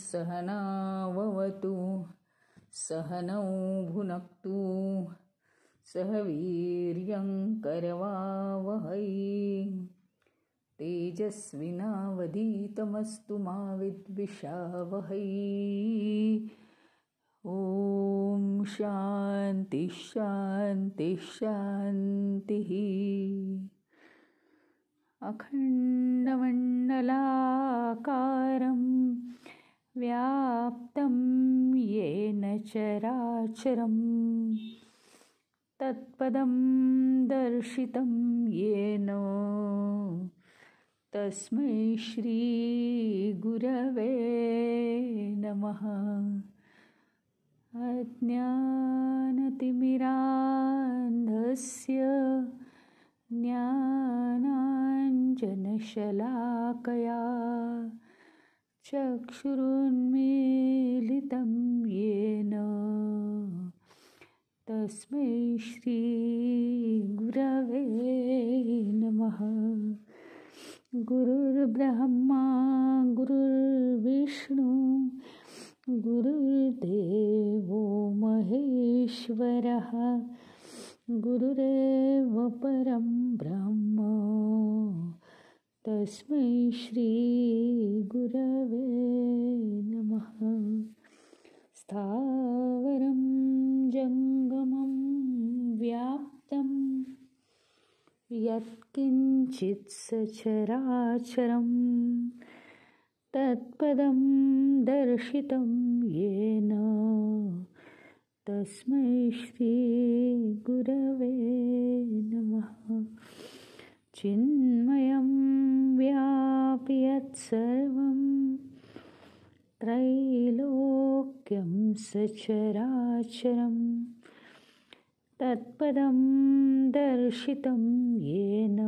सहनाववतु सहनौ भुनक्तु सह वीर्यं करवावहै तेजस्विनावधीतमस्तु मा विद्विषावहै। ॐ शान्ति शान्ति शान्तिः। अखण्डमण्डलाकारं व्याप्तं येन चराचरं तत्पदं दर्शितं येन तस्मै श्रीगुरवे नमः। अज्ञानतिमिरान्धस्य ज्ञानाञ्जनशलाकया चक्षुरुन्मीलितं येन तस्मै श्रीगुरवे नमः। गुरुर्ब्रह्मा गुरुर्विष्णु गुरुर्देवो महेश्वरः गुरुरेव परं ब्रह्म तस्मै श्रीगुरवे नमः। स्थावरं जङ्गमं व्याप्तं यत्किञ्चित् सचराचरं तत्पदं दर्शितं येन तस्मै श्रीगुरवे नमः। चिन्मयं व्यापि यत्सर्वं त्रैलोक्यं सचराचरं तत्पदं दर्शितं येन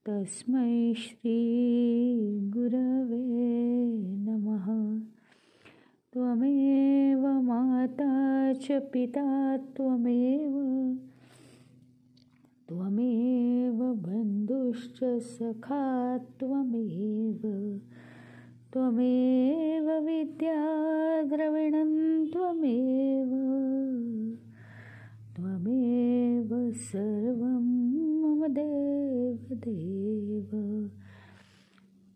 तस्मै श्रीगुरवे नमः। त्वमेव माता च पिता त्वमेव बन्धुश्च सखा त्वमेव विद्या द्रविणं त्वमेव सर्वं मम देवदेव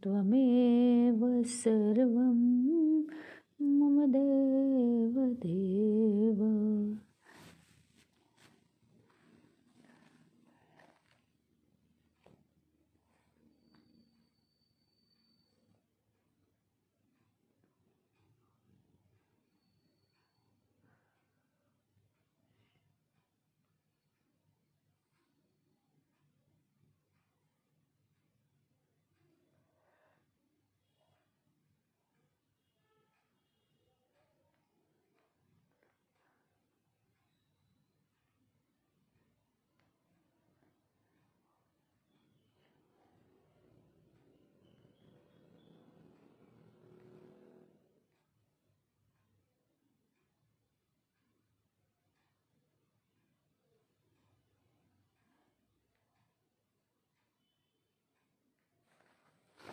त्वमेव सर्वं मम देवदेव।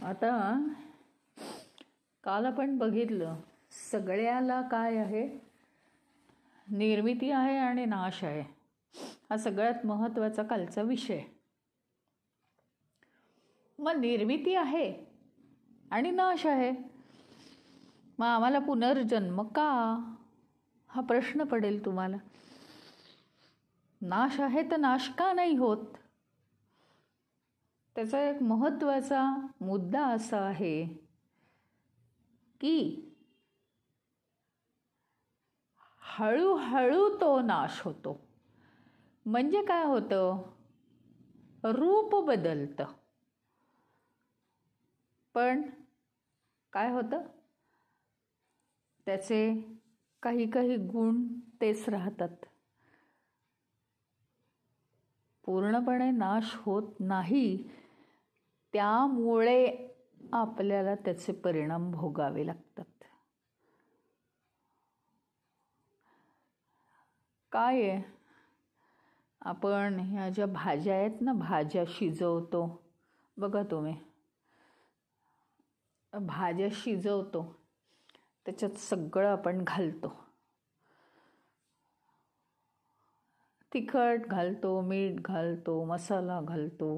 आता काल आपण बघितलं सगळ्याला काय आहे, निर्मिती आहे आणि नाश आहे. हा सगळ्यात महत्त्वाचा कालचा विषय. मग निर्मिती आहे आणि नाश आहे, मग आम्हाला पुनर्जन्म का, हा प्रश्न पडेल तुम्हाला. नाश आहे तर नाश का नाही होत. त्याचा एक महत्त्वाचा मुद्दा असा आहे की हळूहळू तो नाश होतो. म्हणजे काय होतं, रूप बदलतं, पण काय होतं, त्याचे काही काही गुण तेच राहतात. पूर्णपणे नाश होत नाही. त्यामुळे आपल्याला त्याचे परिणाम भोगावे लागतात. काय आहे, आपण ह्या ज्या भाज्या आहेत ना, भाज्या शिजवतो बघा तुम्ही, भाज्या शिजवतो त्याच्यात सगळं आपण घालतो. तिखट घालतो, मीठ घालतो, मसाला घालतो,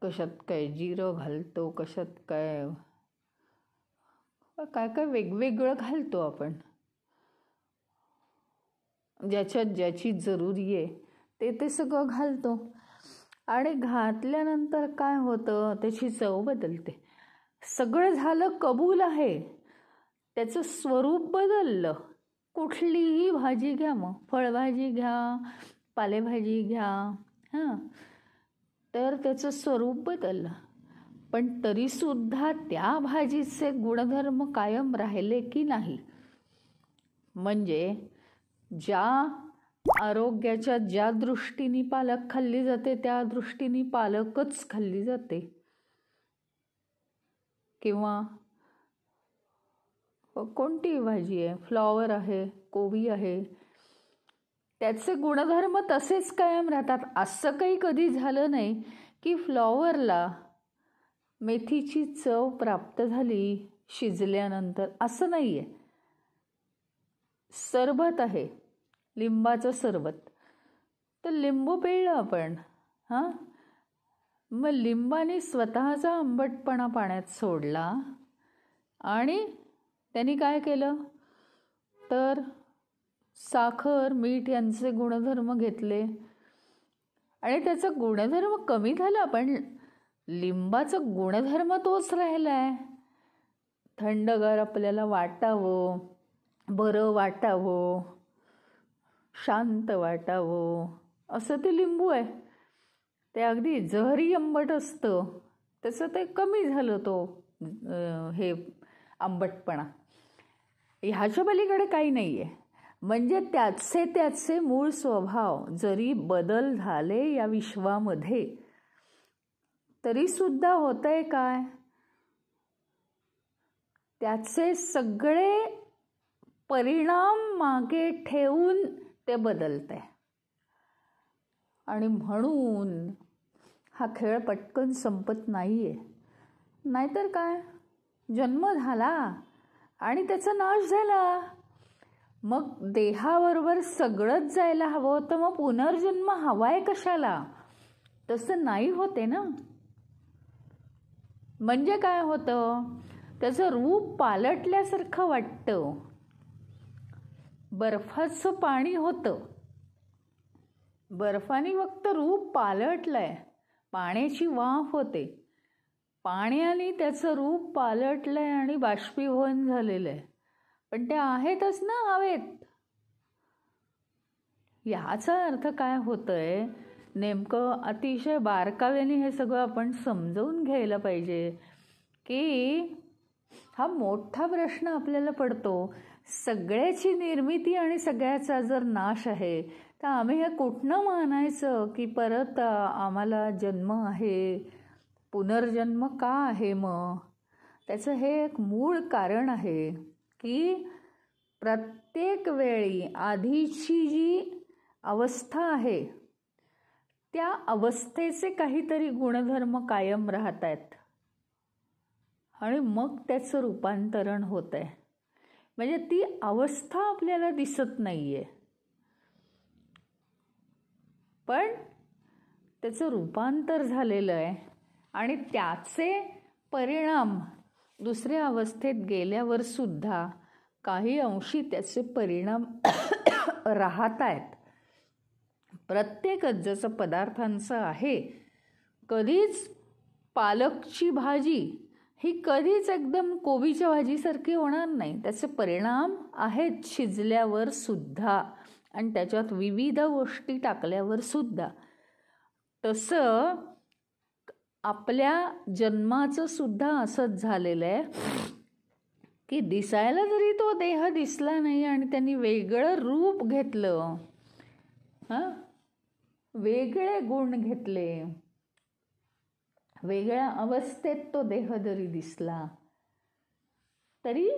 कशात काय जिरं घालतो, कशात काय काय काय वेगवेगळं घालतो आपण. ज्याच्यात ज्याची जरुरी आहे ते सगळं घालतो. आणि घातल्यानंतर काय होतं, त्याची चव बदलते. सगळं झालं, कबूल आहे, त्याचं स्वरूप बदललं. कुठलीही भाजी घ्या, मग फळभाजी घ्या, पालेभाजी घ्या, तर त्याचं स्वरूप बदललं. पण तरीसुद्धा त्या भाजीचे गुणधर्म कायम राहिले की नाही. म्हणजे ज्या आरोग्याच्या ज्या दृष्टीने पालक खाल्ली जाते त्या दृष्टीने पालकच खाल्ली जाते. किंवा कोणतीही भाजी आहे, फ्लॉवर आहे, कोबी आहे, त्याचे गुणधर्म तसेच कायम राहतात. असं काही कधी झालं नाही की फ्लॉवरला मेथीची चव प्राप्त झाली शिजल्यानंतर, असं नाही आहे. सरबत आहे, लिंबाचं सरबत, तर लिंबू पिळलं आपण, मग लिंबाने स्वतःचा आंबटपणा पाण्यात सोडला आणि त्यांनी काय केलं तर साखर, मीठ यांचे गुणधर्म घेतले आणि त्याचा गुणधर्म कमी झाला, पण लिंबाचा गुणधर्म तोच राहिला आहे. थंडगार आपल्याला वाटावं, बरं वाटावं, शांत वाटावं, असं ते लिंबू आहे. ते अगदी जहरी आंबट असतं, त्याचं ते कमी झालं तो हे आंबटपणा. ह्याच्या पलीकडे काही नाही आहे. म्हणजे त्याचे मूळ स्वभाव जरी बदल झाले या विश्वामध्ये, तरीसुद्धा होतंय काय, त्याचे सगळे परिणाम मागे ठेवून ते बदलतंय. आणि म्हणून हा खेळ पटकन संपत नाहीये. नाहीतर काय, जन्म झाला आणि त्याचा नाश झाला, मग देहाबरोबर सगळंच जायला हवं होतं, मग पुनर्जन्म हवाय कशाला? तसं नाही होते ना. म्हणजे काय होतं, त्याचं रूप पालटल्यासारखं वाटतं. बर्फाचं पाणी होतं, बर्फाने फक्त रूप पालटलंय, पाण्याची वाफ होते, पाण्याने त्याचं रूप पालटलंय आणि बाष्पीभवन झालेलं आहे, पण ते आहेतच ना हवेत. ह्याचा अर्थ काय होतोय, नेमकं अतिशय बारकाव्याने हे सगळं आपण समजून घ्यायला पाहिजे की हा मोठा प्रश्न आपल्याला पडतो. सगळ्याची निर्मिती आणि सगळ्याचा जर नाश आहे, तर आम्ही हे कुठनं मानायचं की परत आम्हाला जन्म आहे, पुनर्जन्म का आहे? मग त्याचं हे एक मूळ कारण आहे की प्रत्येक वेळी आधीची जी अवस्था आहे त्या अवस्थेचे काहीतरी गुणधर्म कायम राहत आहेत आणि मग त्याचं रूपांतरण होत आहे. म्हणजे ती अवस्था आपल्याला दिसत नाही आहे, पण त्याचं रूपांतर झालेलं आहे आणि त्याचे परिणाम दुसऱ्या अवस्थेत गेल्यावर सुद्धा काही अंशी त्याचे परिणाम राहत आहेत. प्रत्येकच जसं पदार्थांचं आहे, कधीच पालकची भाजी ही कधीच एकदम कोबीच्या भाजीसारखी होणार नाही. त्याचे परिणाम आहेत शिजल्यावर सुद्धा आणि त्याच्यात विविध गोष्टी टाकल्यावर सुद्धा. तसं आपल्या जन्माचं सुद्धा असंच झालेलं आहे की दिसायला जरी तो देह दिसला नाही आणि त्यांनी वेगळं रूप घेतलं, वेगळे गुण घेतले, वेगळ्या अवस्थेत तो देह जरी दिसला तरी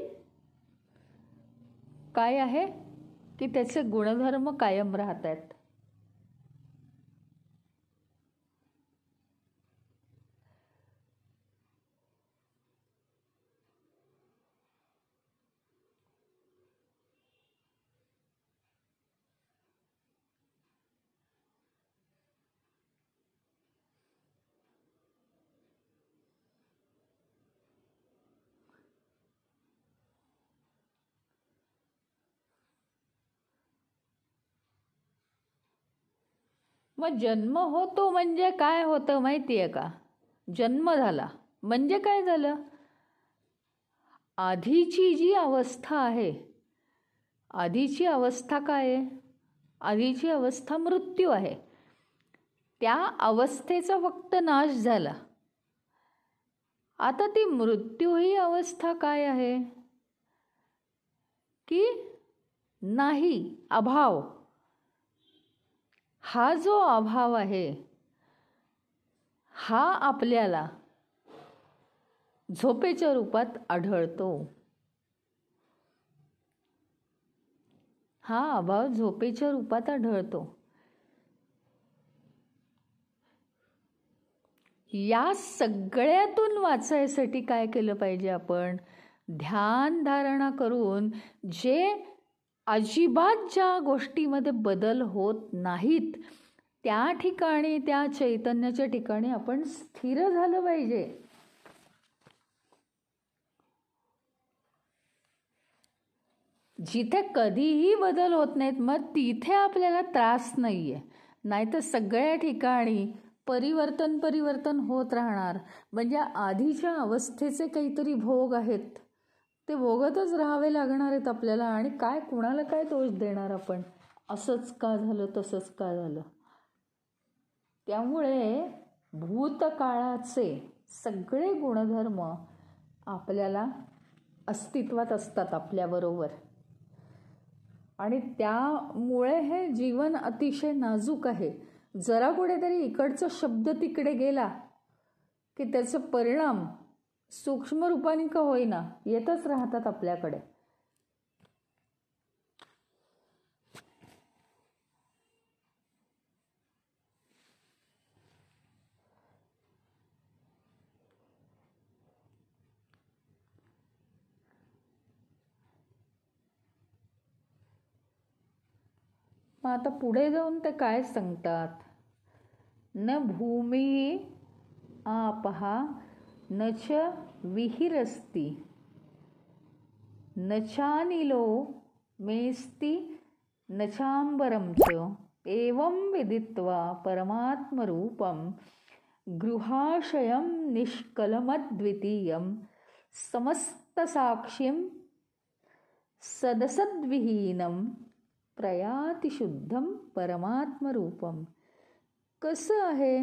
काय आहे की त्याचे गुणधर्म कायम राहत आहेत. मग जन्म होतो म्हणजे काय होतं माहिती आहे का? जन्म झाला म्हणजे काय झालं? आधीची जी अवस्था आहे, आधीची अवस्था काय आहे? आधीची अवस्था मृत्यू आहे. त्या अवस्थेचा फक्त नाश झाला. आता ती मृत्यू ही अवस्था काय आहे की नाही, अभाव. हा जो अभाव आहे हा आपल्याला झोपेच्या रूपात आढळतो. हा अभाव झोपेच्या रूपात आढळतो. या सगळ्यातून वाचायसाठी काय केलं पाहिजे आपण? ध्यान धारणा करून जे अजिबात ज्या गोष्टीमध्ये बदल होत नाहीत त्या ठिकाणी, त्या चैतन्याच्या ठिकाणी आपण स्थिर झालं पाहिजे. जिथे कधीही बदल होत नाहीत मग तिथे आपल्याला त्रास नाही आहे. नाहीतर सगळ्या ठिकाणी परिवर्तन होत राहणार. म्हणजे आधीच्या अवस्थेचे काहीतरी भोग आहेत ते भोगतच राहावे लागणार आहेत आपल्याला. आणि काय, कुणाला काय दोष देणार आपण? असंच का झालं, तसंच का झालं? त्यामुळे भूतकाळाचे सगळे गुणधर्म आपल्याला अस्तित्वात असतात आपल्याबरोबर. आणि त्यामुळे हे जीवन अतिशय नाजूक आहे. जरा कुठेतरी इकडचा शब्द तिकडे गेला की त्याचे परिणाम सूक्ष्म रूपाने का होईना येतच राहतात आपल्याकडे. मग आता पुढे जाऊन ते काय सांगतात? न भूमी आपहा न च विहिरस्ति न चानिलो मेस्ति न चांबरम च एवं विदित्वा परमात्मरूपं गृहाशयं निष्कलमद्वितीयं समस्तसाक्ष्यं सदसद्विहीनं प्रयाति शुद्धं परमात्मरूपम. कसं आहे?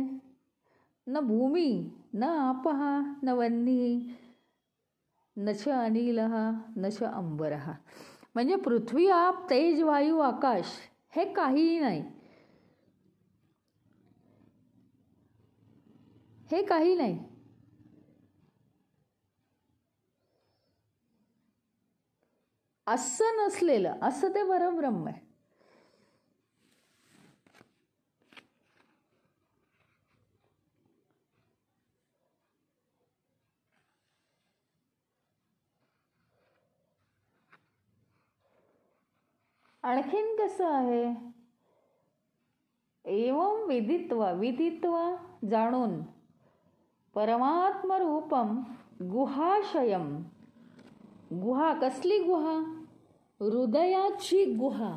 न भूमी न आपहा न वन्नी न च अनिलः न च अंबरः. म्हणजे पृथ्वी, आप, तेज, वायू, आकाश हे काहीही नाही. हे काही नाही. असं नसलेलं, असं ते परब्रह्म आहे. आणखीन कसं आहे? एवं विदित्वा, विदित्वा जाणून, परमात्मरूपम गुहाशयम. गुहा कसली गुहा? हृदयाची गुहा.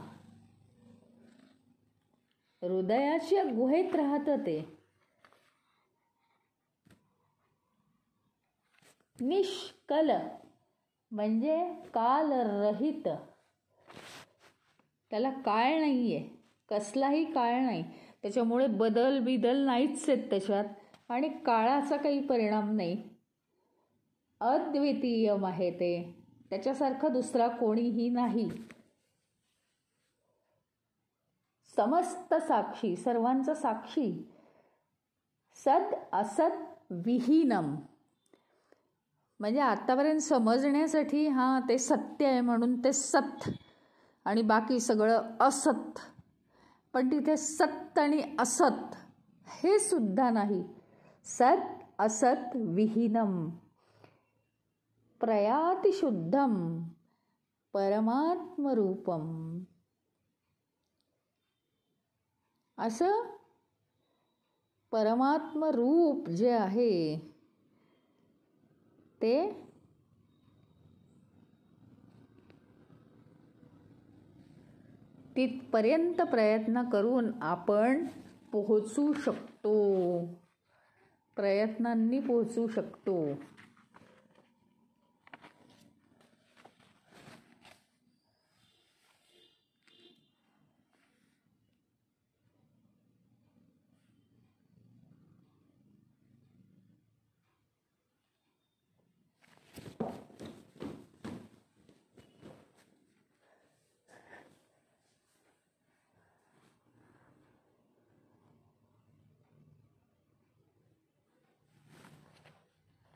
हृदयाच्या गुहेत राहतं ते. निष्कल म्हणजे कालरहित. त्याला काळ नाहीये, कसलाही काळ नाही. त्याच्यामुळे बदल नाहीच आहेत त्याच्यात आणि काळाचा काही परिणाम नाही. अद्वितीयम आहे ते. त्याच्यासारखा दुसरा कोणीही नाही. समस्त साक्षी, सर्वांचा साक्षी. सद असत विहीनम, म्हणजे आतापर्यंत समजण्यासाठी हां ते सत्य आहे म्हणून ते सत आणि बाकी सगळं असत, पण तिथे सत आणि असत हे सुद्धा नाही. सत असत विहीनम प्रयाति शुद्धम परमात्मरूपम. असं परमात्मरूप जे आहे ते तिथपर्यंत प्रयत्न करून आपण पोहोचू शकतो, प्रयत्नांनी पोहोचू शकतो.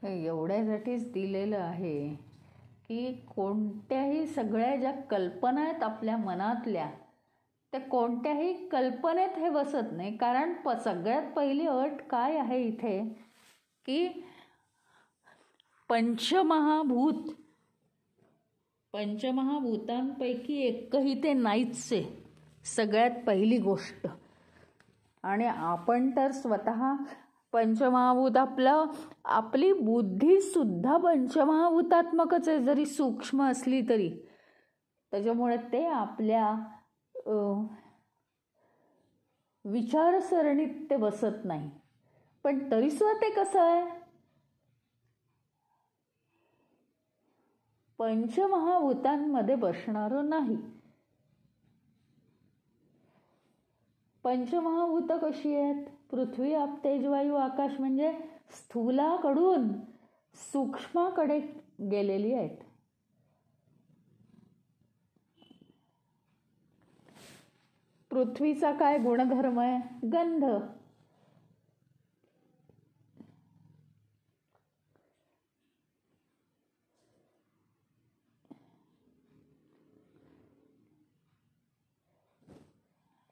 एवढ्यासाठीच दिलेलं आहे की कोणत्याही सगळ्या ज्या कल्पना आहेत आपल्या मनातल्या, त्या कोणत्याही कल्पनेत हे बसत नाही. कारण सगळ्यात पहिली अट काय आहे इथे की पंचमहाभूतांपैकी एकही ते नाहीच आहे, सगळ्यात पहिली गोष्ट. आणि आपण तर स्वतः पंचमहाभूत, आपली बुद्धीसुद्धा पंचमहाभूतात्मकच आहे, जरी सूक्ष्म असली तरी. त्याच्यामुळे ते आपल्या विचारसरणीत ते बसत नाही. पण तरीसुद्धा ते कसं आहे, पंचमहाभूतांमध्ये बसणारं नाही. पंचमहाभूतं कशी आहेत? पृथ्वी, आप, तेज, वायू, आकाश, म्हणजे स्थूलाकडून सूक्ष्माकडे गेलेली आहेत. पृथ्वीचा काय गुणधर्म आहे? गंध.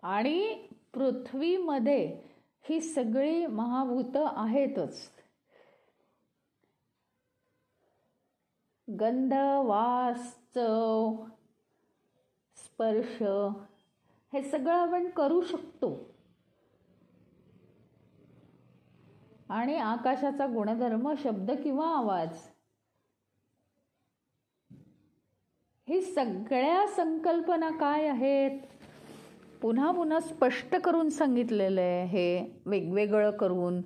आणि पृथ्वीमध्ये ही सगळी महाभूतं आहेतच. गंध, वास, चव, स्पर्श हे सगळं आपण करू शकतो. आणि आकाशाचा गुणधर्म शब्द किंवा आवाज, ही सगळ्या संकल्पना काय आहेत? पुन्हा पुन्हा स्पष्ट करून सांगितलेलं आहे हे, वेगवेगळं करून,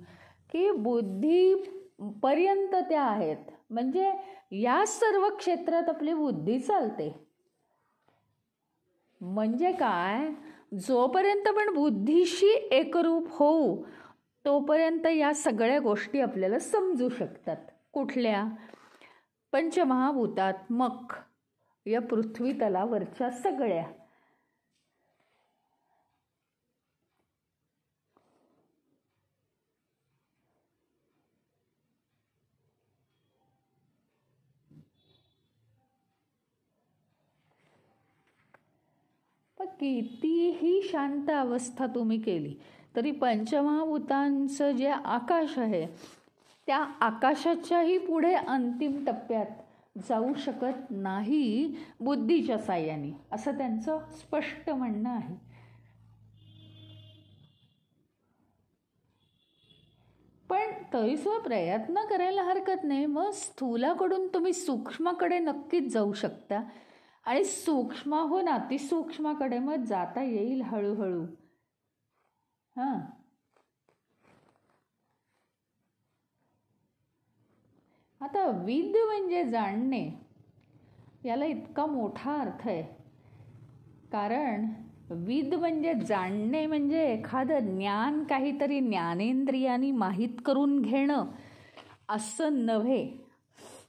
की बुद्धीपर्यंत त्या आहेत. म्हणजे या सर्व क्षेत्रात आपली बुद्धी चालते. म्हणजे काय, जोपर्यंत आपण बुद्धीशी एकरूप होऊ तोपर्यंत या सगळ्या गोष्टी आपल्याला समजू शकतात. कुठल्या? पंचमहाभूतात्मक या पृथ्वी तलावरच्या सगळ्या. कितीही शांत अवस्था तुम्ही केली तरी पंचमहाभूतांचं जे आकाश आहे त्या आकाशाच्याही पुढे अंतिम टप्प्यात जाऊ शकत नाही बुद्धीच्या साह्याने, असं त्यांचं स्पष्ट म्हणणं आहे. पण तरीसुद्धा प्रयत्न करायला हरकत नाही. मग स्थूलाकडून तुम्ही सूक्ष्माकडे नक्कीच जाऊ शकता आणि सूक्ष्माहून अतिसूक्ष्माकडे मग जाता येईल हळूहळू. हां, आता विद म्हणजे जाणणे, याला इतका मोठा अर्थ आहे. कारण विद म्हणजे जाणणे, म्हणजे एखादं ज्ञान काहीतरी ज्ञानेंद्रियांनी माहीत करून घेणं असं नव्हे.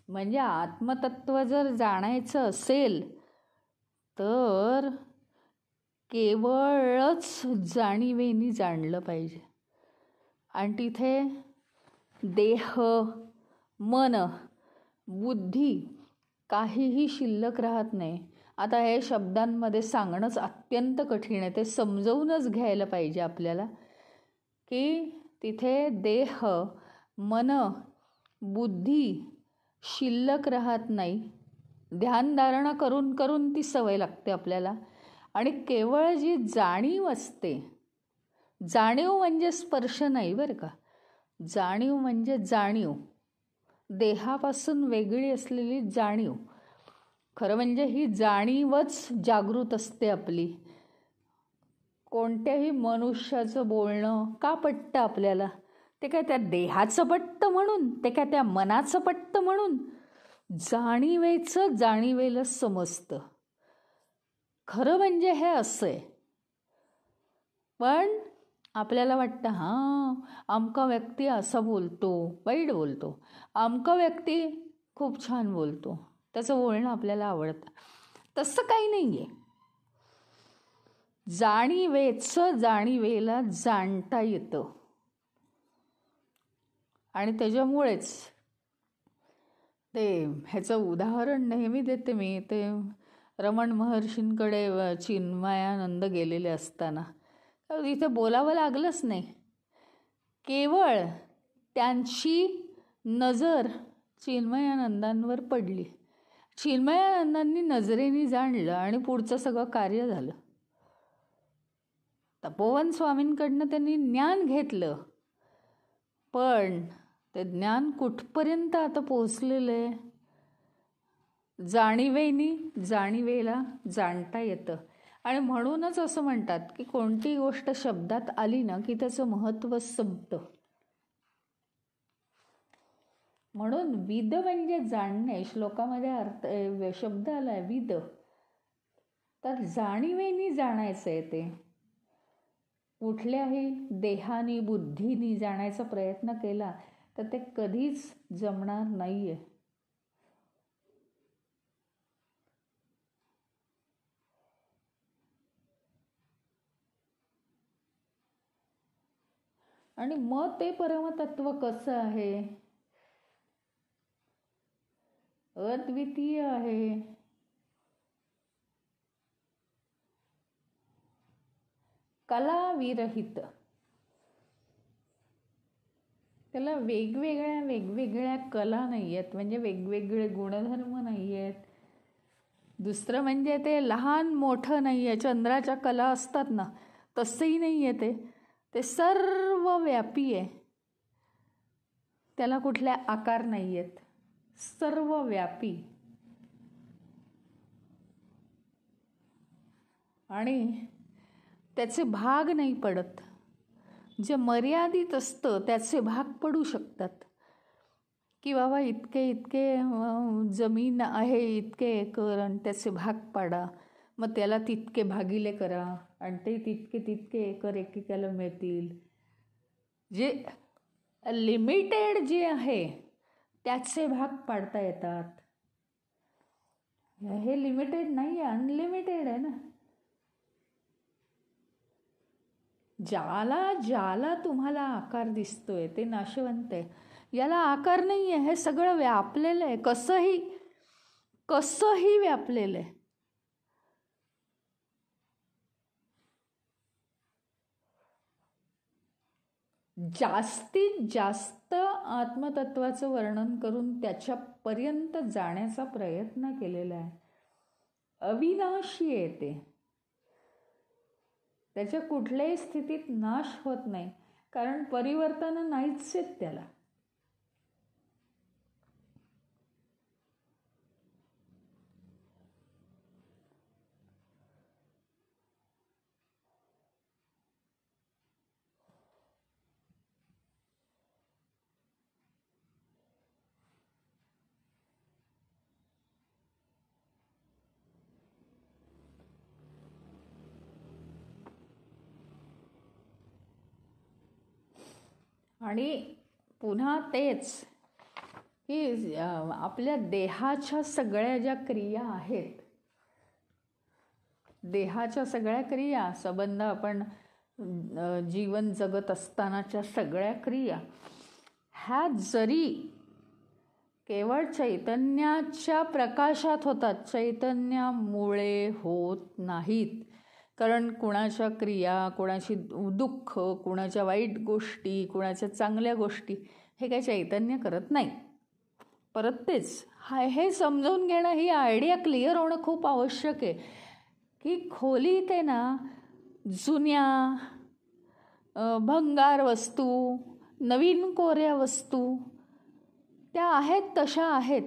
म्हणजे आत्मतत्व जर जाणायचं असेल तर केवळच जाणीवेनी जाणलं पाहिजे. आणि तिथे देह, मन, बुद्धी काहीही शिल्लक राहत नाही. आता हे शब्दांमध्ये सांगणंच अत्यंत कठीण आहे, ते समजवूनच घ्यायला पाहिजे आपल्याला की तिथे देह, मन, बुद्धी शिल्लक राहत नाही. ध्यानधारणा करून करून ती सवय लागते आपल्याला. आणि केवळ जी जाणीव असते, जाणीव म्हणजे स्पर्श नाही बरं का, जाणीव म्हणजे जाणीव, देहापासून वेगळी असलेली जाणीव. खरं म्हणजे ही जाणीवच जागृत असते आपली. कोणत्याही मनुष्याचं बोलणं का पटतं आपल्याला? ते काय त्या देहाचं पटतं म्हणून, ते काय त्या मनाचं पटतं म्हणून? जाणीवेचं जाणीवेला समजतं. खरं म्हणजे हे असं आहे. पण आपल्याला वाटतं हां अमका व्यक्ती असा बोलतो, वाईट बोलतो, अमका व्यक्ती खूप छान बोलतो, त्याचं बोलणं आपल्याला आवडतं. तसं काही नाही आहे. जाणीवेचं जाणीवेला जाणता येतं. आणि त्याच्यामुळेच ते ह्याचं उदाहरण नेहमी देते मी. ते रमण महर्षींकडे चिन्मयानंद गेलेले असताना इथे बोलावं लागलंच नाही. केवळ त्यांची नजर चिन्मयानंदांवर पडली. चिन्मयानंदांनी नजरेने जाणलं आणि पुढचं सगळं कार्य झालं. तपोवन स्वामींकडनं त्यांनी ज्ञान घेतलं, पण ते ज्ञान कुठपर्यंत आता पोचलेलं आहे? जाणीवेनी जाणीवेला जाणता येतं. आणि म्हणूनच असं म्हणतात की कोणती गोष्ट शब्दात आली ना की त्याचं महत्त्व संपतं. म्हणून विद म्हणजे जाणणे. श्लोकामध्ये अर्थ शब्द आलाय विद, तर जाणीवेनी जाणायचं आहे. ते कुठल्याही देहानी बुद्धीनी जाण्याचा प्रयत्न केला तर ते कधीच जमणार नाहीये. आणि मग ते परमतत्व कसं आहे? अद्वितीय आहे. कला विरहित. त्याला वेगवेगळ्या कला नाही आहेत, म्हणजे वेगवेगळे गुणधर्म नाही आहेत. दुसरं म्हणजे ते लहान मोठं नाही आहे. चंद्राच्या कला असतात ना तसंही नाही आहे. ते सर्व व्यापी आहे. त्याला कुठल्या आकार नाही आहेत, सर्व व्यापी. आणि त्याचे भाग नाही पडत. जे मर्यादित असतं त्याचे भाग पडू शकतात की बाबा इतके जमीन आहे, इतके एकर, आणि त्याचे भाग पाडा, मग त्याला तितके भागिले करा आणि ते तितके एकर एकेकाला मिळतील. जे लिमिटेड जे आहे त्याचे भाग पाडता येतात. हे लिमिटेड नाही आहे, अनलिमिटेड आहे ना. ज्याला तुम्हाला आकार दिसतोय ते नाशवंत आहे. याला आकार नाही आहे. हे सगळं व्यापलेलं आहे, कसंही व्यापलेलं आहे. जास्तीत जास्त आत्मतत्वाचं वर्णन करून त्याच्यापर्यंत जाण्याचा प्रयत्न केलेला आहे. अविनाशी आहे ते. त्याच्या कुठल्याही स्थितीत नाश होत नाही, कारण परिवर्तन नाहीच आहेत त्याला. आणि पुन्हा तेच की आपल्या देहाच्या सगळ्या ज्या क्रिया आहेत देहाच्या सगळ्या क्रिया, संबंध, आपण जीवन जगत असतानाच्या सगळ्या क्रिया ह्या जरी केवळ चैतन्याच्या प्रकाशात होतात, चैतन्यामुळे होत नाहीत. कारण कुणाच्या क्रिया, कुणाची दुःख, कुणाच्या वाईट गोष्टी, कुणाच्या चांगल्या गोष्टी हे काही चैतन्य करत नाही. परत तेच हे समजावून घेणं, ही आयडिया क्लिअर होणं खूप आवश्यक आहे की खोलीत आहे ना, जुन्या भंगार वस्तू, नवीन कोऱ्या वस्तू त्या आहेत तशा आहेत.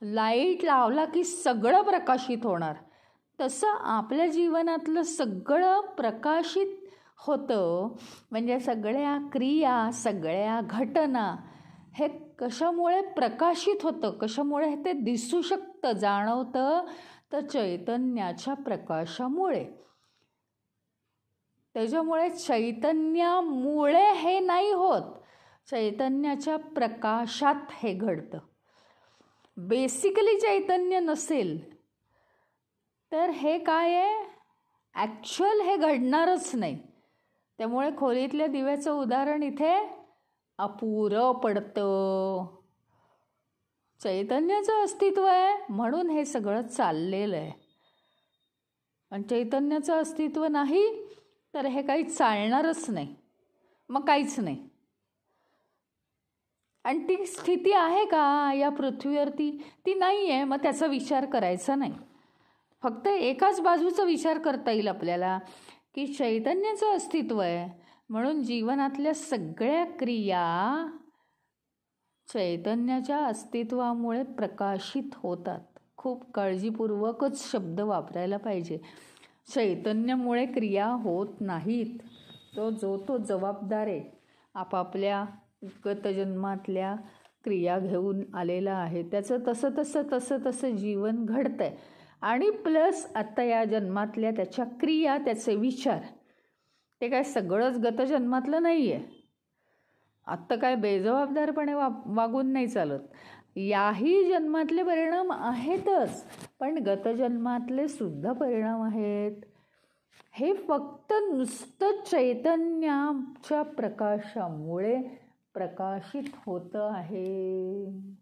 लाईट लावला की सगळं प्रकाशित होणार, तसं आपल्या जीवनातलं सगळं प्रकाशित होतं. म्हणजे सगळ्या क्रिया, सगळ्या घटना हे कशामुळे प्रकाशित होतं, कशामुळे ते दिसू शकतं, जाणवतं, तर चैतन्याच्या प्रकाशामुळे. त्याच्यामुळे चैतन्यामुळे हे नाही होत, चैतन्याच्या प्रकाशात हे घडतं. बेसिकली चैतन्य नसेल तर हे काय आहे, ॲक्च्युअल हे घडणारच नाही. त्यामुळे खोलीतल्या दिव्याचं उदाहरण इथे अपुरं पडतं. चैतन्याचं अस्तित्व आहे म्हणून हे सगळं चाललेलं आहे. आणि चैतन्याचं अस्तित्व नाही तर हे काही चालणारच नाही, मग काहीच नाही. आणि ती स्थिती आहे का या पृथ्वीवरती? ती नाही आहे. मग त्याचा विचार करायचा नाही. फक्त एकाच बाजूचा विचार करता येईल आपल्याला की चैतन्याचं अस्तित्व आहे म्हणून जीवनातल्या सगळ्या क्रिया चैतन्याच्या अस्तित्वामुळे प्रकाशित होतात. खूप काळजीपूर्वकच शब्द वापरायला पाहिजे. चैतन्यामुळे क्रिया होत नाहीत. तो जबाबदार आहे, आपापल्या गतजन्मातल्या क्रिया घेऊन आलेला आहे. त्याचं तसं जीवन घडतं आहे. आणि प्लस आत्ता या जन्मातल्या त्याच्या क्रिया, त्याचे विचार, ते काय सगळंच गतजन्मातलं नाही आहे. आत्ता काय बेजबाबदारपणे वागून नाही चालत. याही जन्मातले परिणाम आहेतच, पण गतजन्मातले सुद्धा परिणाम आहेत. हे फक्त नुसतं चैतन्याच्या प्रकाशामुळे प्रकाशित होतं आहे.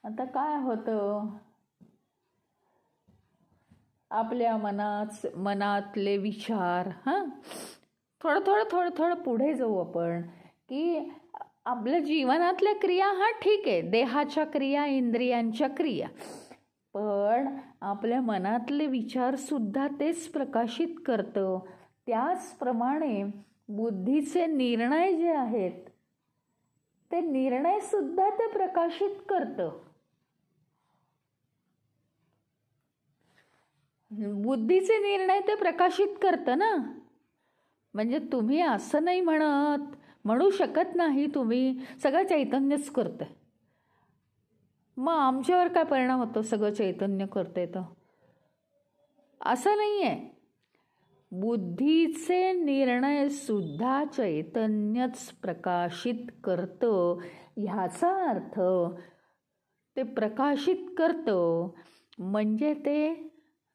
आता काय होतं, आपल्या मनातले विचार, थोडं पुढे जाऊ आपण की आपल्या जीवनातल्या क्रिया, ठीक आहे, देहाच्या क्रिया, इंद्रियांच्या क्रिया, पण आपल्या मनातले विचारसुद्धा तेच प्रकाशित करतं. त्याचप्रमाणे बुद्धीचे निर्णय जे आहेत ते निर्णयसुद्धा ते प्रकाशित करतं. बुद्धीचे निर्णय ते प्रकाशित करतं ना. म्हणजे तुम्ही असं नाही म्हणू शकत नाही तुम्ही सगळं चैतन्यच करतं, मग आमच्यावर काय परिणाम होतो, सगळं चैतन्य करते तर असं नाही आहे. बुद्धीचे निर्णय सुद्धा चैतन्यच प्रकाशित करतं. ह्याचा अर्थ ते प्रकाशित करतं म्हणजे ते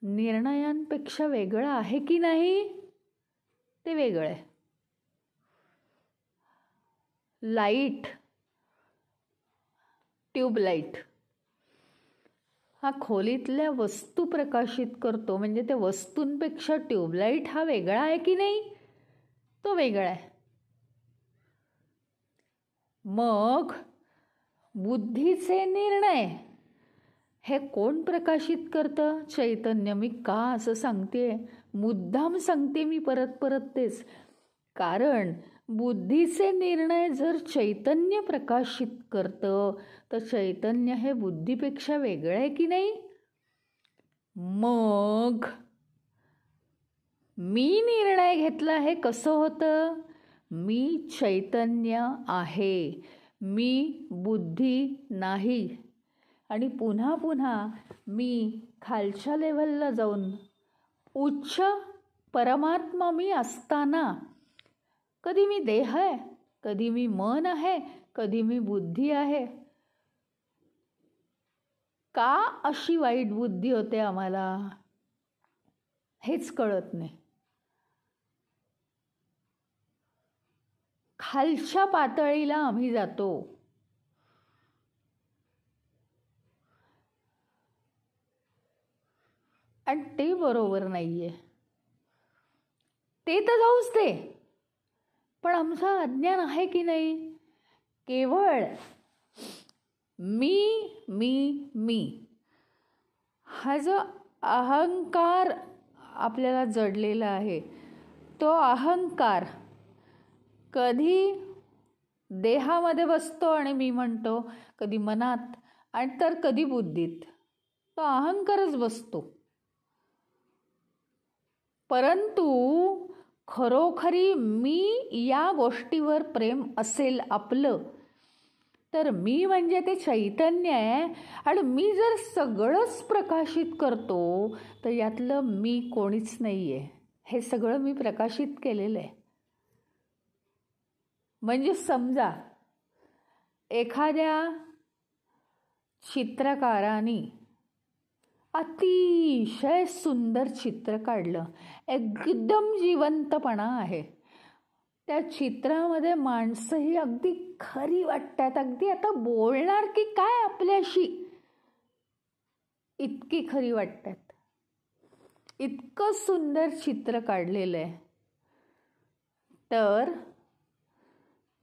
निर्णयांपेक्षा वेगळं आहे की नाही, ते वेगळं आहे. लाईट, ट्यूबलाईट हा खोलीतल्या वस्तू प्रकाशित करतो, म्हणजे त्या वस्तूंपेक्षा ट्यूबलाईट हा वेगळा आहे की नाही, तो वेगळा आहे. मग बुद्धीचे निर्णय हे कोण प्रकाशित करतं? चैतन्य. मी का असं सांगते, मुद्दाम सांगते मी परत तेच, कारण बुद्धीचे निर्णय जर चैतन्य प्रकाशित करतं तर चैतन्य हे बुद्धीपेक्षा वेगळं आहे की नाही. मग मी निर्णय घेतला हे कसं होतं, मी चैतन्य आहे, मी बुद्धी नाही. आणि पुन्हा पुन्हा मी खालच्या लेव्हलला जाऊन उच्च परमात्मा मी असताना कधी मी देह आहे, कधी मी मन आहे, कधी मी बुद्धी आहे. का अशी वाईट बुद्धी होते आम्हाला हेच कळत नाही. खालच्या पातळीला आम्ही जातो. आणि ते बरोबर नाहीये. ते तर जाऊच दे, पण आमचं अज्ञान आहे की नाही. केवळ मी मी मी हा जो अहंकार आपल्याला जडलेला आहे, तो अहंकार कधी देहामध्ये बसतो आणि मी म्हणतो, कधी मनात, आणि तर कधी बुद्धीत. तो अहंकारच बसतो. परंतु खरोखरी मी या गोष्टीवर प्रेम असेल आपलं, तर मी म्हणजे ते चैतन्य आहे. आणि मी जर सगळंच प्रकाशित करतो तर यातलं मी कोणीच नाही आहे. हे सगळं मी प्रकाशित केलेलं आहे. म्हणजे समजा एखाद्या चित्रकाराने अतिशय सुंदर चित्र काढलं, एकदम जिवंतपणा आहे त्या चित्रामध्ये. माणसंही अगदी खरी वाटतात, अगदी आता बोलणार की काय आपल्याशी, इतकी खरी वाटतात. इतकं सुंदर चित्र काढलेलं आहे. तर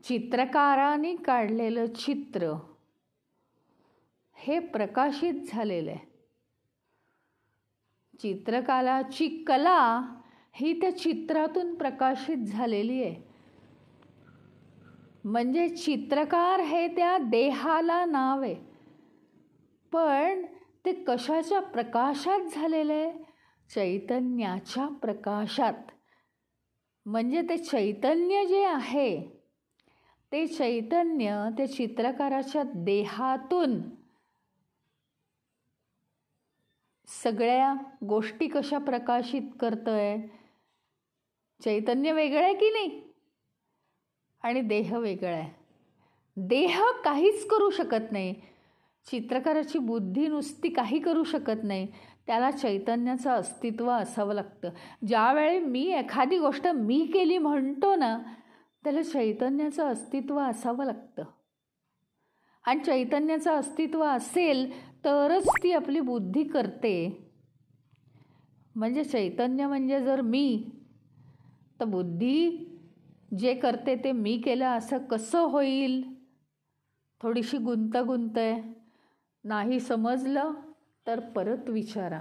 चित्रकाराने काढलेलं चित्र हे प्रकाशित झालेलं आहे. चित्रकलाची कला ही त्या चित्रातून प्रकाशित झालेली आहे. म्हणजे चित्रकार हे त्या देहाला नाव आहे, पण ते कशाच्या प्रकाशात झालेलं आहे? चैतन्याच्या प्रकाशात. म्हणजे ते चैतन्य जे आहे, ते चैतन्य ते चित्रकाराच्या देहातून सगळ्या गोष्टी कशा प्रकाशित करतंय. चैतन्य वेगळं आहे की नाही, आणि देह वेगळा आहे. देह काहीच करू शकत नाही. चित्रकाराची बुद्धी नुसती काही करू शकत नाही. त्याला चैतन्याचं अस्तित्व असावं लागतं. ज्यावेळी मी एखादी गोष्ट मी केली म्हणतो ना, त्याला चैतन्याचं अस्तित्व असावं लागतं. आणि चैतन्याचं अस्तित्व असेल तरच ती आपली बुद्धी करते. म्हणजे चैतन्य म्हणजे जर मी, तर बुद्धी जे करते ते मी केलं असं कसं होईल? थोडीशी गुंतागुंत आहे. नाही समजलं तर परत विचारा.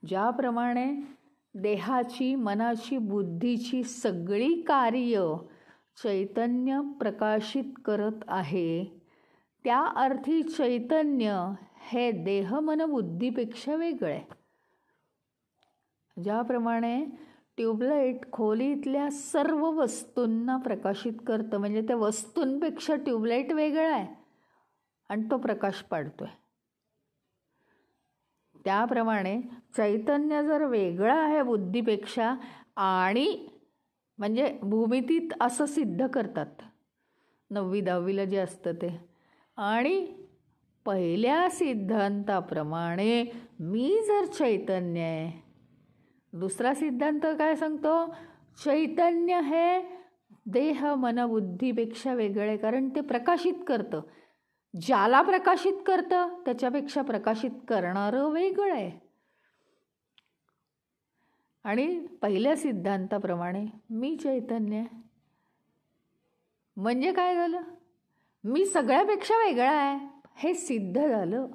ज्याप्रमाणे देहाची, मनाची, बुद्धीची सगळी कार्य चैतन्य प्रकाशित करत आहे, त्या अर्थी चैतन्य हे देह मन बुद्धीपेक्षा वेगळं आहे. ज्याप्रमाणे ट्यूबलाईट खोलीतल्या सर्व वस्तूंना प्रकाशित करतं, म्हणजे त्या वस्तूंपेक्षा ट्यूबलाईट वेगळा आहे आणि तो प्रकाश पाडतोय. त्याप्रमाणे चैतन्य जर वेगळं आहे बुद्धीपेक्षा, आणि म्हणजे भूमितीत असं सिद्ध करतात 9वी-10वीला जे असतं ते, आणि पहिल्या सिद्धांताप्रमाणे मी जर चैतन्य आहे. दुसरा सिद्धांत काय सांगतो? चैतन्य हे देह मन बुद्धीपेक्षा वेगळं आहे, कारण ते प्रकाशित करतं. ज्याला प्रकाशित करतं त्याच्यापेक्षा प्रकाशित करणारं वेगळं आहे. आणि पहिल्या सिद्धांताप्रमाणे मी चैतन्य आहे. म्हणजे काय झालं? मी सगळ्यापेक्षा वेगळा आहे हे सिद्ध झालं,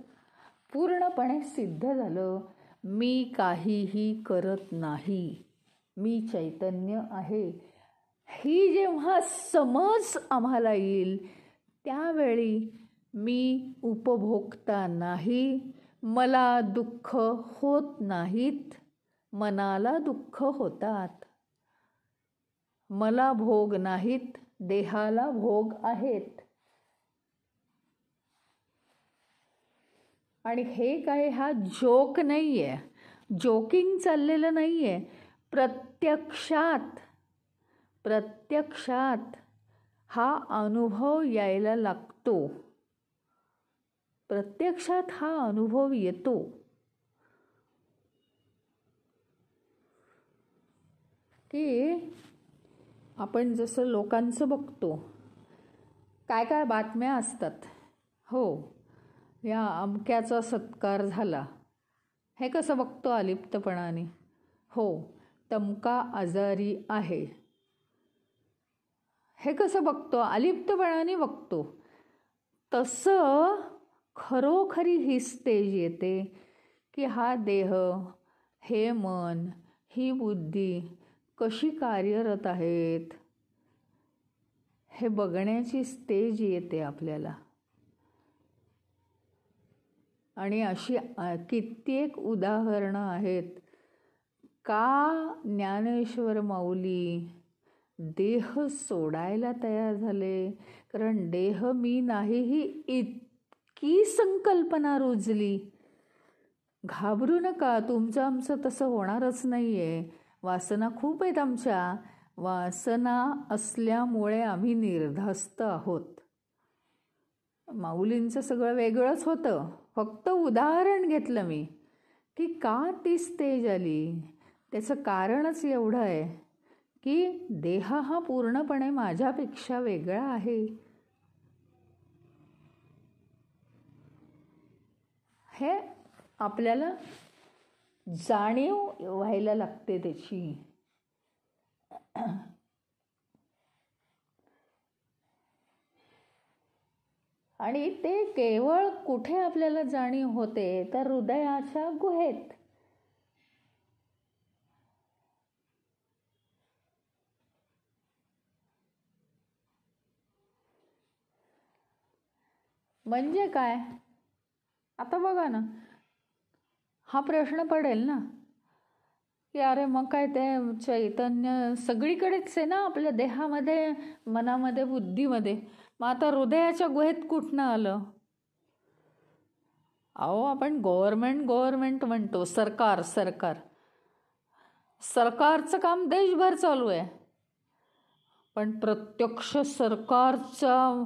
पूर्णपणे सिद्ध झालं. मी काहीही करत नाही, मी चैतन्य आहे. ही जेव्हा समज आम्हाला येईल त्यावेळी मी उपभोगता नाही, मला दुःख होत नाहीत, मनाला दुःख होतात. मला भोग नाहीत, देहाला भोग आहेत. आणि हे काय हा जोक नाही आहे, जोकिंग चाललेलं नाही आहे. प्रत्यक्षात हा अनुभव यायला लागतो. प्रत्यक्षात हा अनुभव येतो. की आपण जसं लोकांचं बघतो, काय काय बातम्या असतात. हो, या अमक्याचा सत्कार झाला, हे कसं बघतो अलिप्तपणाने. हो, तमका आजारी आहे, हे कसं बघतो अलिप्तपणाने बघतो. तसं खरोखरी ही स्टेज येते की हा देह, हे मन, ही बुद्धी कशी कार्यरत आहेत हे बघण्याची स्टेज येते आपल्याला. आणि अशी कित्येक उदाहरणं आहेत का ज्ञानेश्वर माऊली देह सोडायला तयार झाले, कारण देह मी नाही ही इतकी संकल्पना रुजली. घाबरू नका, तुमचं आमचं तसं होणारच नाही आहे. वासना खूप आहेत आमच्या. वासना असल्यामुळे आम्ही निर्धास्त आहोत. माऊलींचं सगळं वेगळंच होतं, फक्त उदाहरण घेतलं मी की का ती स्टेज आली. त्याचं कारणच एवढं आहे की देह हा पूर्णपणे माझ्यापेक्षा वेगळा आहे. हे आपल्याला जाणीव व्हायला लागते त्याची. आणि ते केवळ कुठे आपल्याला जाणीव होते, तर हृदयाच्या गुहेत. म्हणजे काय, आता बघा ना, हा प्रश्न पडेल ना की अरे मग काय ते चैतन्य सगळीकडेच आहे ना, आपल्या देहामध्ये, मनामध्ये, बुद्धीमध्ये. मग आता हृदयाच्या गुहेत कुठनं आलं? अहो, आपण गव्हर्नमेंट म्हणतो, सरकारचं काम देशभर चालू आहे. पण प्रत्यक्ष सरकारच्या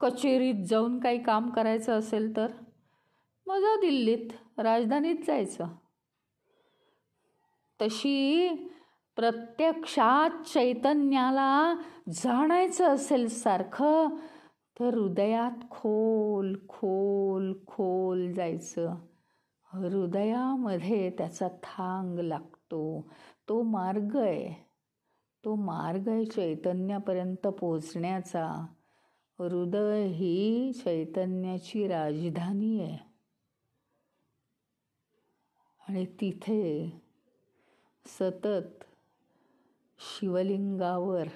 कचेरीत जाऊन काही काम करायचं असेल तर मग जा दिल्लीत, राजधानीत जायचं. तशी प्रत्यक्षात चैतन्याला जाणायचं असेल सारखं, तर हृदयात खोल खोल खोल जायचं. हृदयामध्ये त्याचा थांग लागतो. तो मार्ग आहे चैतन्यापर्यंत पोचण्याचा. हृदय ही चैतन्याची राजधानी आहे. आणि तिथे सतत शिवलिंगावर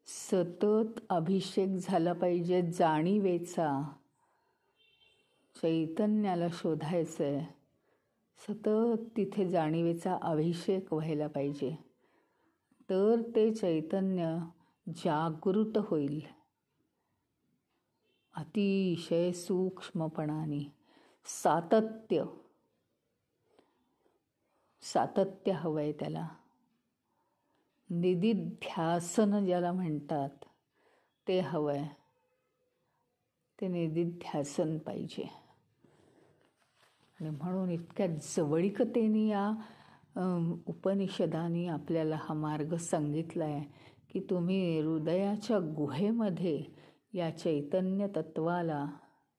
सतत अभिषेक झाला पाहिजे जाणीवेचा. चैतन्याला शोधायचं आहे, सतत तिथे जाणीवेचा अभिषेक व्हायला पाहिजे. तर ते चैतन्य जागृत होईल अतिशय सूक्ष्मपणाने. सातत्य हवं आहे त्याला. निदिध्यासन ज्याला म्हणतात ते हवं आहे. ते निदिध्यासन पाहिजे. आणि म्हणून इतक्या जवळीकतेने या उपनिषदांनी आपल्याला हा मार्ग सांगितला आहे की तुम्ही हृदयाच्या गुहेमध्ये या चैतन्य तत्वाला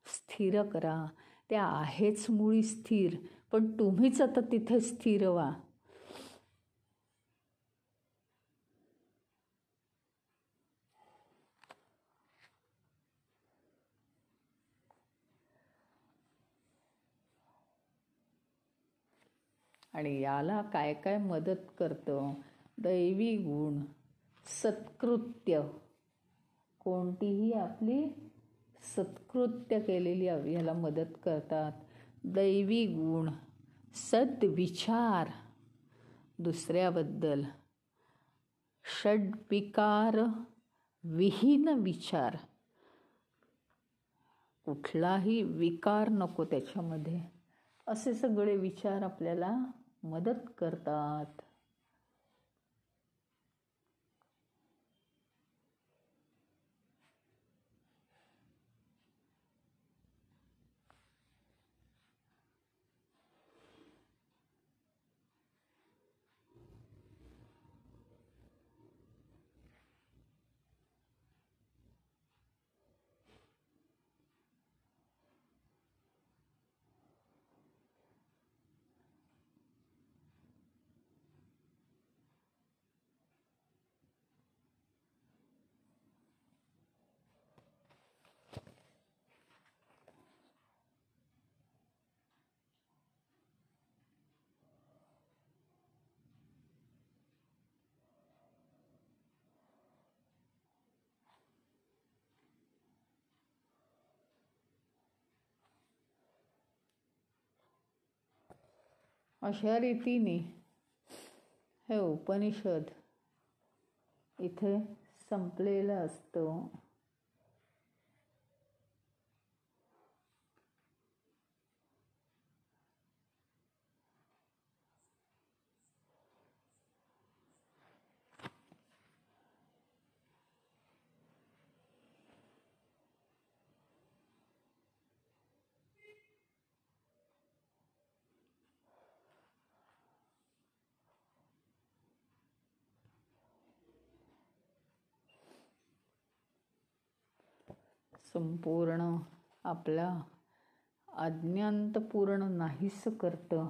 स्थिर करा. ते आहेच मुळी स्थिर, पण तुम्हीच आता तिथे स्थिर व्हा. आणि याला काय काय मदत करतं? दैवी गुण, सत्कृत्य, कोणतीही आपली सत्कृत्य केलेली याला मदत करतात. दैवी गुण, सद्विचार दुसऱ्याबद्दल, षड्विकार विहीन विचार, कुठलाही विकार नको त्याच्यामध्ये, असे सगळे विचार आपल्याला मदत करतात. अशा रीतीने हे उपनिषद इथे संपलेलं असतं. संपूर्ण आपला अज्ञात पूर्ण नाहीस करतं.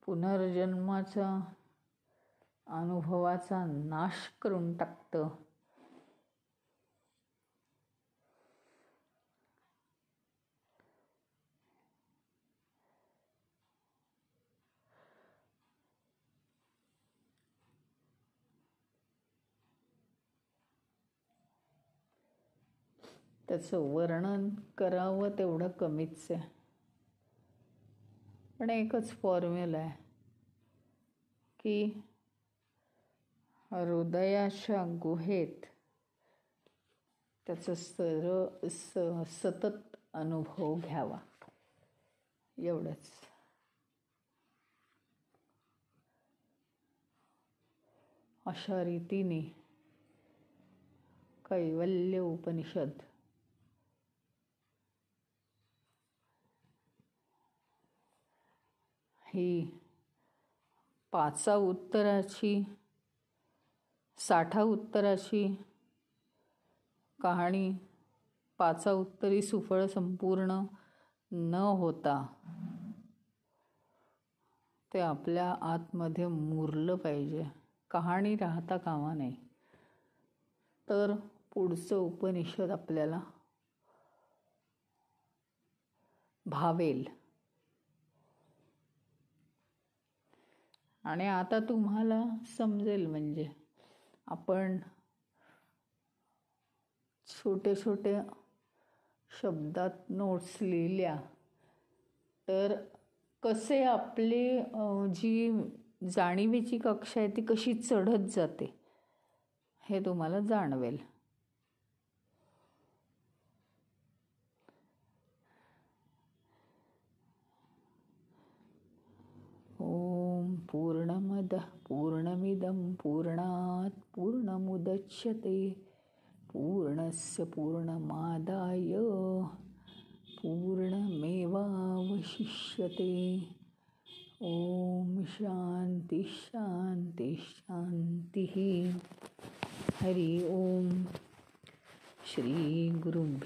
पुनर्जन्माचा अनुभवाचा नाश करून टाकतं. त्याचं वर्णन करावं तेवढं कमीच आहे. पण एकच फॉर्म्युला आहे की हृदयाच्या गुहेत त्याचा सतत अनुभव घ्यावा, एवढंच. अशा रीतीने कैवल्य उपनिषद ही 5 उत्तराची 60 उत्तराची कहाणी 5 उत्तरी सुफळ संपूर्ण न होता ते आपल्या आतमध्ये मुरलं पाहिजे. कहाणी राहता कामा नये. तर पुढचं उपनिषद आपल्याला भावेल. आणि आता तुम्हाला समजेल, म्हणजे आपण छोटे छोटे शब्दात नोट्स लिहिल्या तर कसे आपली जी जाणीवेची कक्षा आहे ती कशी चढत जाते हे तुम्हाला जाणवेल. ओम पूर्णमदः पूर्णमिदं पूर्णात् पूर्णमुदच्यते पूर्णस्य पूर्णमादाय पूर्णमेवावशिष्यते. ओम शांति शांति शांति. हरि ओम. श्री गुरुभ्यो